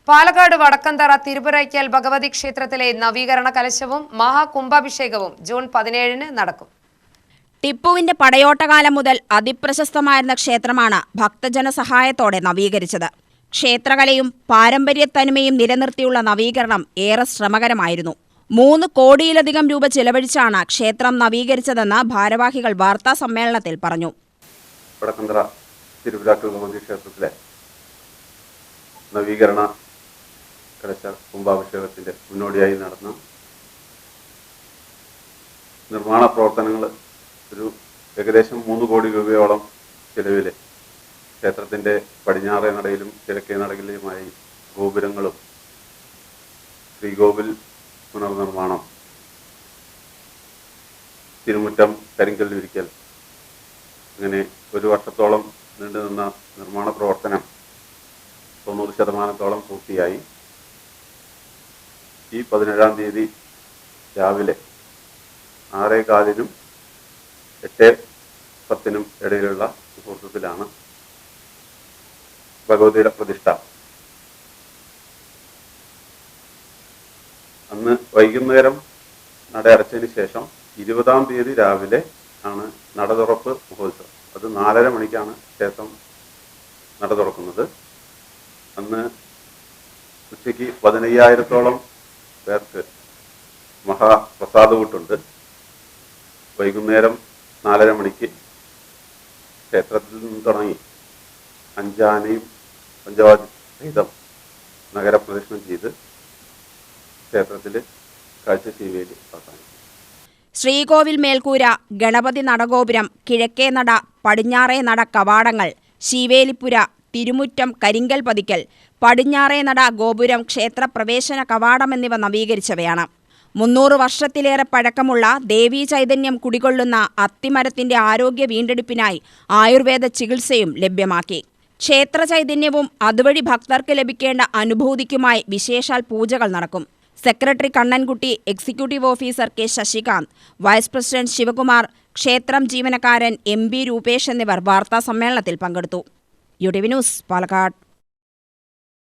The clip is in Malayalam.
പാലക്കാട് വടക്കന്തറ തിരുപുരയ്ക്കൽ ഭഗവതി ക്ഷേത്രത്തിലെ നവീകരണ കലശവും മഹാകുംഭാഭിഷേകവും ജൂൺ 17-ന് നടക്കും. ടിപ്പുവിന്റെ പടയോട്ടകാലം മുതൽ അതിപ്രശസ്തമായിരുന്ന ക്ഷേത്രമാണ് ഭക്തജന സഹായത്തോടെ നവീകരിച്ചത്. ക്ഷേത്രകലയും പാരമ്പര്യത്തനിമയും നിലനിർത്തിയുള്ള നവീകരണം ഏറെ ശ്രമകരമായിരുന്നു. 3 കോടിയിലധികം രൂപ ചെലവഴിച്ചാണ് ക്ഷേത്രം നവീകരിച്ചതെന്ന് ഭാരവാഹികൾ വാർത്താ സമ്മേളനത്തിൽ പറഞ്ഞു. വടക്കന്തറ തിരുപുരയ്ക്കൽ ഭഗവതി ക്ഷേത്രത്തിലെ നവീകരണ കലശ കുംഭാഭിഷേകത്തിന്റെ മുന്നോടിയായി നടന്ന നിർമ്മാണ പ്രവർത്തനങ്ങൾ ഏകദേശം 3 കോടി രൂപയോളം ചെലവിൽ ക്ഷേത്രത്തിന്റെ പടിഞ്ഞാറേ നടയിലും കിഴക്കേ നടയിലുമായി ഗോപുരങ്ങളും ശ്രീകോവിൽ പുനർനിർമ്മാണം, തിരുമുറ്റം കരിങ്കല്ലുരിക്കൽ, അങ്ങനെ 1 വർഷത്തോളം നീണ്ടുനിന്ന നിർമ്മാണ പ്രവർത്തനം 90% പൂർത്തിയായി. ഈ 17-ാം തീയതി രാവിലെ 6:15-നും 8:10-നും ഇടയിലുള്ള മുഹൂർത്തത്തിലാണ് ഭഗവതിയുടെ പ്രതിഷ്ഠ. അന്ന് വൈകുന്നേരം നട അടച്ചതിന് ശേഷം 20-ാം തീയതി രാവിലെ ആണ് നട തുറപ്പ് മഹോത്സവം. അത് 4:30 മണിക്കാണ് ക്ഷേത്രം നട തുറക്കുന്നത്. അന്ന് ഉച്ചയ്ക്ക് 15,000-ഓളം പേർക്ക് മഹാപ്രസാദകൂട്ടുണ്ട്. വൈകുന്നേരം 4:30 മണിക്ക് ക്ഷേത്രത്തിൽ നിന്ന് തുടങ്ങി 5 ആനയും പഞ്ചവാദ്യ സഹിതം നഗരപ്രദക്ഷിണം ചെയ്ത് ക്ഷേത്രത്തിൽ കാഴ്ചശീവേലി അവസാനിക്കും. ശ്രീകോവിൽ മേൽക്കൂര, ഗണപതി നടഗോപുരം, കിഴക്കേ നട, പടിഞ്ഞാറേ നട കവാടങ്ങൾ, ശീവേലിപ്പുര, തിരുമുറ്റം കരിങ്കൽ പതിക്കൽ, പടിഞ്ഞാറേ നട ഗോപുരം, ക്ഷേത്രപ്രവേശന കവാടം എന്നിവ നവീകരിച്ചവയാണ്. 300 വർഷത്തിലേറെ പഴക്കമുള്ള ദേവീ ചൈതന്യം കുടികൊള്ളുന്ന അത്തിമരത്തിന്റെ ആരോഗ്യ വീണ്ടെടുപ്പിനായി ആയുർവേദ ചികിത്സയും ലഭ്യമാക്കി. ക്ഷേത്ര ചൈതന്യവും അതുവഴി ഭക്തർക്ക് ലഭിക്കേണ്ട അനുഭൂതിക്കുമായി വിശേഷാൽ പൂജകൾ നടക്കും. Secretary Kannankutty, executive officer K Sasikanth, vice president Sivakumar, ക്ഷേത്രം ജീവനക്കാരൻ MP രൂപേഷ് എന്നിവർ വാർത്താ സമ്മേളനത്തിൽ പങ്കെടുത്തു. UTV news, Palakkad.